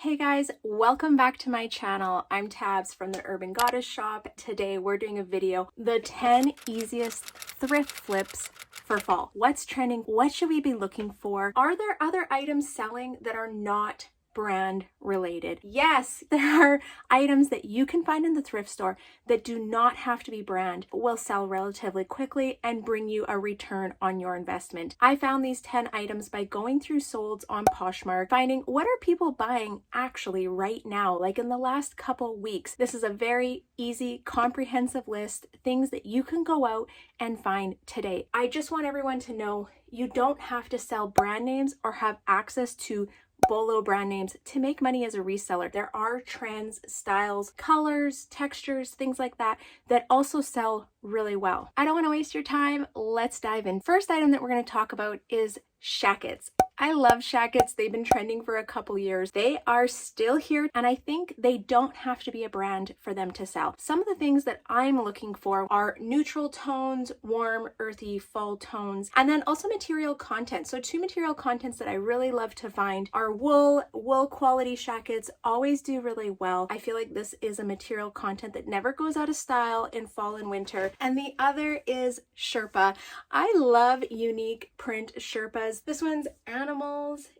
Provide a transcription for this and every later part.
Hey guys, welcome back to my channel. I'm Tabs from the Urban Goddess shop. Today we're doing a video, the 10 easiest thrift flips for fall. What's trending? What should we be looking for? Are there other items selling that are not brand related? Yes, there are items that you can find in the thrift store that do not have to be brand, but will sell relatively quickly and bring you a return on your investment. I found these 10 items by going through solds on Poshmark, finding what are people buying actually right now, like in the last couple weeks. This is a very easy, comprehensive list, things that you can go out and find today. I just want everyone to know you don't have to sell brand names or have access to bolo brand names to make money as a reseller. There are trends, styles, colors, textures, things like that that also sell really well. I don't want to waste your time. Let's dive in. First item that we're going to talk about is shackets. I love shackets. They've been trending for a couple years. They are still here, and I think they don't have to be a brand for them to sell. Some of the things that I'm looking for are neutral tones, warm, earthy, fall tones, and then also material content. So two material contents that I really love to find are wool quality shackets always do really well. I feel like this is a material content that never goes out of style in fall and winter. And the other is Sherpa. I love unique print Sherpas. This one's animals.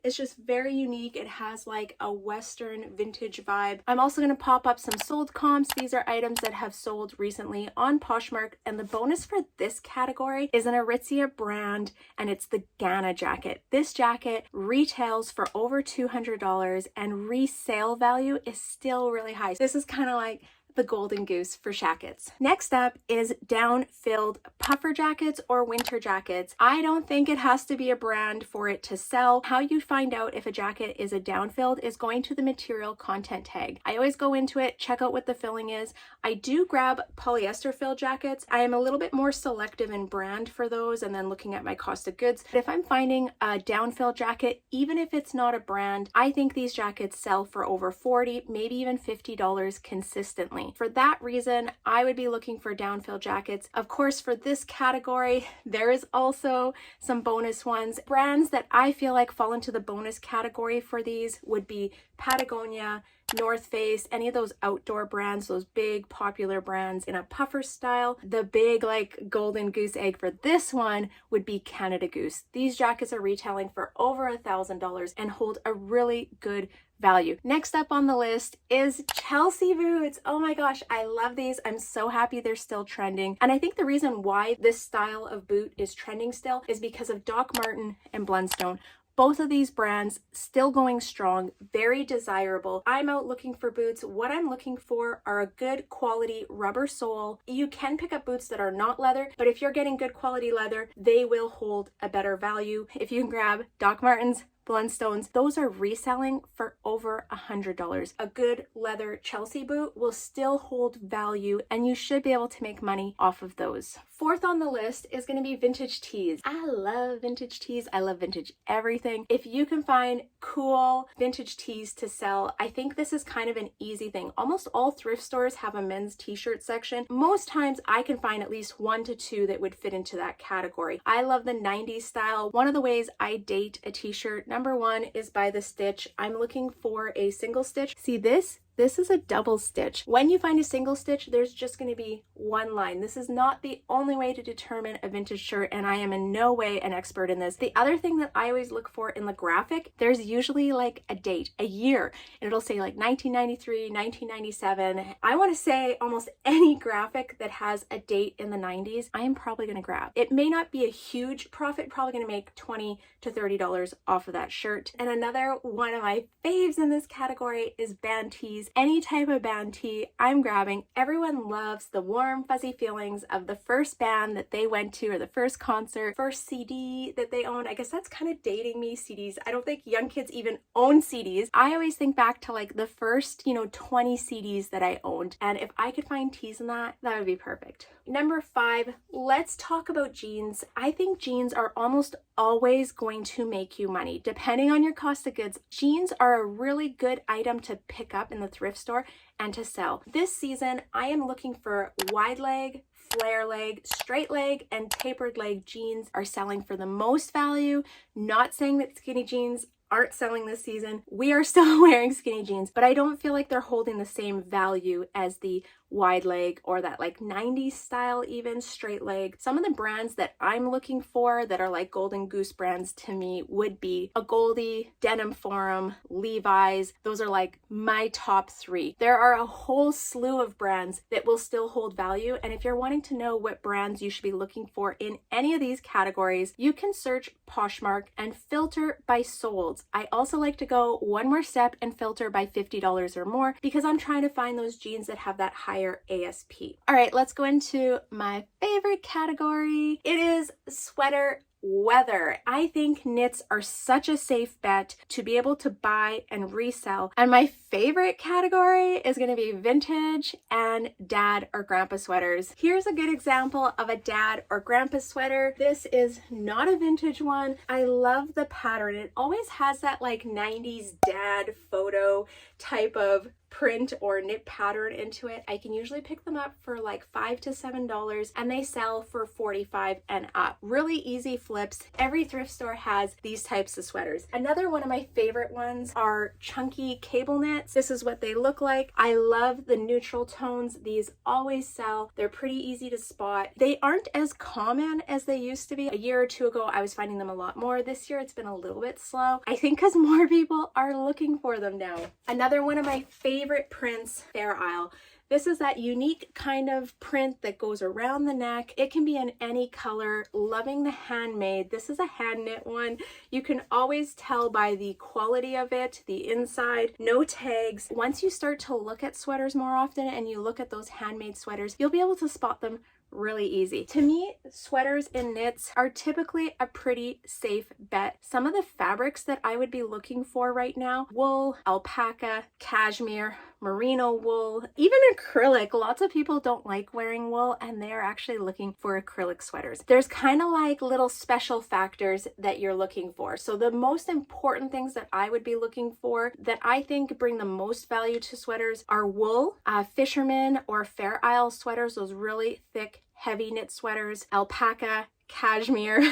It's just very unique. It has like a Western vintage vibe. I'm also going to pop up some sold comps. These are items that have sold recently on Poshmark. And the bonus for this category is an Aritzia brand, and it's the Ghana jacket. This jacket retails for over $200 and resale value is still really high. This is kind of like the golden goose for shackets. Next up is down-filled puffer jackets or winter jackets. I don't think it has to be a brand for it to sell. How you find out if a jacket is a down-filled is going to the material content tag. I always go into it, check out what the filling is. I do grab polyester filled jackets. I am a little bit more selective in brand for those and then looking at my cost of goods. But if I'm finding a down-filled jacket, even if it's not a brand, I think these jackets sell for over $40, maybe even $50 consistently. For that reason, I would be looking for down-filled jackets. Of course, for this category, there is also some bonus ones. Brands that I feel like fall into the bonus category for these would be Patagonia, North Face, any of those outdoor brands, those big popular brands in a puffer style. The big like golden goose egg for this one would be Canada Goose. These jackets are retailing for over $1,000 and hold a really good value. Next up on the list is Chelsea boots. Oh my gosh, I love these. I'm so happy they're still trending. And I think the reason why this style of boot is trending still is because of Doc Marten and Blundstone. Both of these brands still going strong, very desirable. I'm out looking for boots. What I'm looking for are a good quality rubber sole. You can pick up boots that are not leather, but if you're getting good quality leather, they will hold a better value. If you can grab Doc Martens, Blundstones, those are reselling for over $100. A good leather Chelsea boot will still hold value and you should be able to make money off of those. Fourth on the list is going to be vintage tees. I love vintage tees. I love vintage everything. If you can find cool vintage tees to sell, I think this is kind of an easy thing. Almost all thrift stores have a men's t-shirt section. Most times I can find at least 1 to 2 that would fit into that category. I love the 90s style. One of the ways I date a t-shirt, number one, is by the stitch. I'm looking for a single stitch. See this? This is a double stitch. When you find a single stitch, there's just going to be one line. This is not the only way to determine a vintage shirt, and I am in no way an expert in this. The other thing that I always look for in the graphic, there's usually like a date, a year, and it'll say like 1993, 1997. I want to say almost any graphic that has a date in the 90s, I am probably going to grab. It may not be a huge profit, probably going to make $20 to $30 off of that shirt. And another one of my faves in this category is Banties. Any type of band tee, I'm grabbing. Everyone loves the warm, fuzzy feelings of the first band that they went to or the first concert, first CD that they owned. I guess that's kind of dating me, CDs. I don't think young kids even own CDs. I always think back to like the first, 20 CDs that I owned. And if I could find tees in that, that would be perfect. Number 5, let's talk about jeans. I think jeans are almost always going to make you money. Depending on your cost of goods, jeans are a really good item to pick up in the thrift store and to sell. This season, I am looking for wide leg, flare leg, straight leg, and tapered leg jeans are selling for the most value. Not saying that skinny jeans aren't selling this season. We are still wearing skinny jeans, but I don't feel like they're holding the same value as the wide leg or that like 90s style, even straight leg. Some of the brands that I'm looking for that are like Golden Goose brands to me would be a Goldie, Denim Forum, Levi's. Those are like my top three. There are a whole slew of brands that will still hold value. And if you're wanting to know what brands you should be looking for in any of these categories, you can search Poshmark and filter by solds. I also like to go one more step and filter by $50 or more because I'm trying to find those jeans that have that higher ASP. All right, let's go into my favorite category. It is sweater weather. I think knits are such a safe bet to be able to buy and resell. And my favorite category is going to be vintage and dad or grandpa sweaters. Here's a good example of a dad or grandpa sweater. This is not a vintage one. I love the pattern. It always has that like 90s dad photo type of print or knit pattern into it. I can usually pick them up for like $5 to $7 and they sell for $45 and up. Really easy flips. Every thrift store has these types of sweaters. Another one of my favorite ones are chunky cable knits. This is what they look like. I love the neutral tones. These always sell. They're pretty easy to spot. They aren't as common as they used to be. A year or two ago, I was finding them a lot more. This year, it's been a little bit slow. I think because more people are looking for them now. Another one of my favorite prints, Fair Isle. This is that unique kind of print that goes around the neck. It can be in any color. Loving the handmade. This is a hand knit one. You can always tell by the quality of it, the inside, no tags. Once you start to look at sweaters more often and you look at those handmade sweaters, you'll be able to spot them really easy. To me, sweaters and knits are typically a pretty safe bet. Some of the fabrics that I would be looking for right now, wool, alpaca, cashmere, merino wool, even acrylic. Lots of people don't like wearing wool and they are actually looking for acrylic sweaters. There's kind of like little special factors that you're looking for. So the most important things that I would be looking for that I think bring the most value to sweaters are wool, fisherman or Fair Isle sweaters, those really thick, heavy knit sweaters, alpaca, cashmere,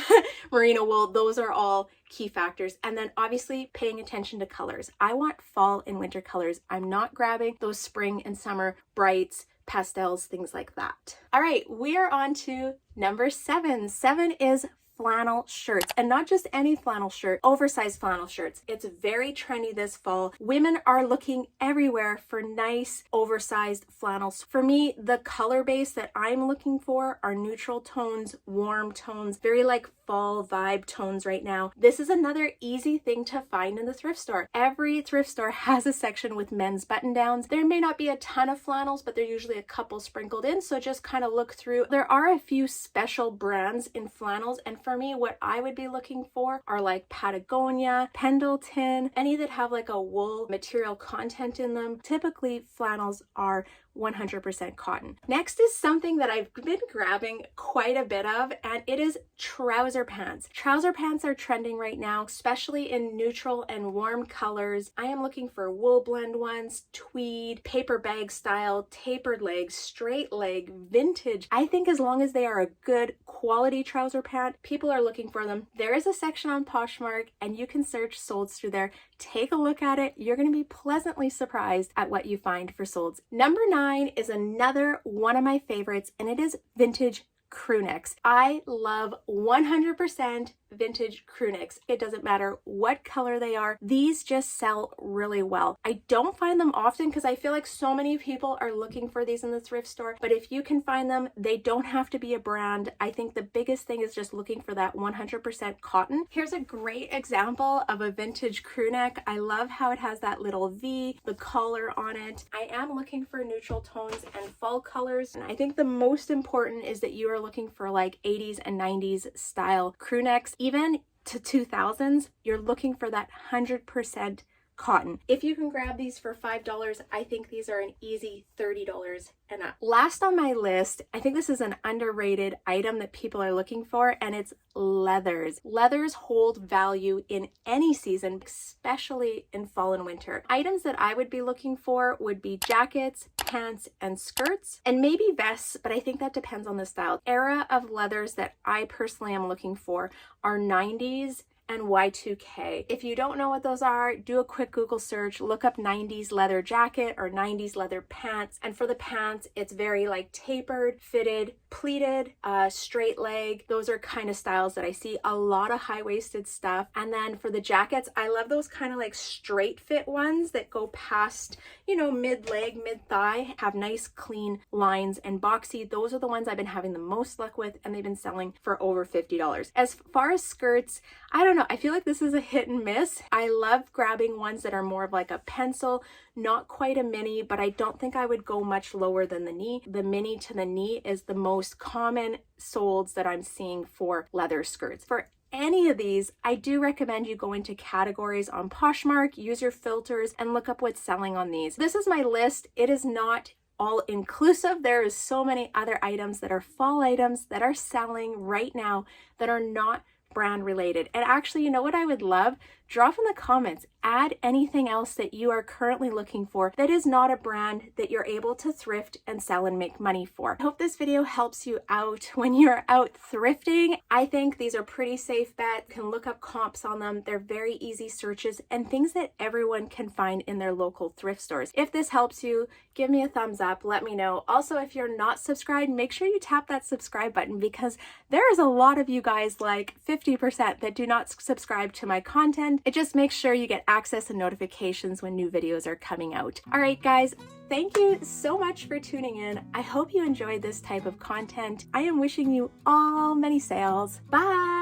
merino wool. Those are all key factors. And then obviously paying attention to colors. I want fall and winter colors. I'm not grabbing those spring and summer brights, pastels, things like that. All right, we are on to number 7. 7 is flannel shirts, and not just any flannel shirt, oversized flannel shirts. It's very trendy this fall. Women are looking everywhere for nice oversized flannels. For me, the color base that I'm looking for are neutral tones, warm tones, very like fall vibe tones right now. This is another easy thing to find in the thrift store. Every thrift store has a section with men's button downs. There may not be a ton of flannels, but there's usually a couple sprinkled in, so just kind of look through. There are a few special brands in flannels, and for me, what I would be looking for are like Patagonia, Pendleton, any that have like a wool material content in them. Typically, flannels are 100% cotton. Next is something that I've been grabbing quite a bit of, and it is trouser pants. Trouser pants are trending right now, especially in neutral and warm colors. I am looking for wool blend ones, tweed, paper bag style, tapered legs, straight leg, vintage. I think as long as they are a good quality trouser pant, people are looking for them. There is a section on Poshmark and you can search solds through there. Take a look at it. You're going to be pleasantly surprised at what you find for solds. Number 9 is another one of my favorites, and it is vintage crewnecks. I love 100% vintage crewnecks. It doesn't matter what color they are. These just sell really well. I don't find them often because I feel like so many people are looking for these in the thrift store, but if you can find them, they don't have to be a brand. I think the biggest thing is just looking for that 100% cotton. Here's a great example of a vintage crewneck. I love how it has that little V, the collar on it. I am looking for neutral tones and fall colors, and I think the most important is that you are looking for like 80s and 90s style crewnecks. Even to 2000s, you're looking for that 100% cotton. If you can grab these for $5, I think these are an easy $30 and up. Last on my list, I think this is an underrated item that people are looking for, and it's leathers. Leathers hold value in any season, especially in fall and winter. Items that I would be looking for would be jackets, pants, and skirts, and maybe vests, but I think that depends on the style. Era of leathers that I personally am looking for are 90s and Y2K. If you don't know what those are, do a quick Google search, look up 90s leather jacket or 90s leather pants. And for the pants, it's very like tapered, fitted, pleated, straight leg. Those are kind of styles that I see a lot of high-waisted stuff. And then for the jackets, I love those kind of like straight fit ones that go past, you know, mid-leg, mid-thigh, have nice clean lines and boxy. Those are the ones I've been having the most luck with, and they've been selling for over $50. As far as skirts, I don't know, I feel like this is a hit and miss. I love grabbing ones that are more of like a pencil, not quite a mini, but I don't think I would go much lower than the knee. The mini to the knee is the most common solds that I'm seeing for leather skirts. For any of these, I do recommend you go into categories on Poshmark, use your filters, and look up what's selling on these. This is my list. It is not all inclusive. There is so many other items that are fall items that are selling right now that are not brand related. And actually, you know what I would love? Drop in the comments, add anything else that you are currently looking for that is not a brand that you're able to thrift and sell and make money for. I hope this video helps you out when you're out thrifting. I think these are pretty safe bets. You can look up comps on them. They're very easy searches and things that everyone can find in their local thrift stores. If this helps you, give me a thumbs up, let me know. Also, if you're not subscribed, make sure you tap that subscribe button because there is a lot of you guys, like 50%, that do not subscribe to my content. It just makes sure you get access and notifications when new videos are coming out. All right, guys, thank you so much for tuning in. I hope you enjoyed this type of content. I am wishing you all many sales. Bye.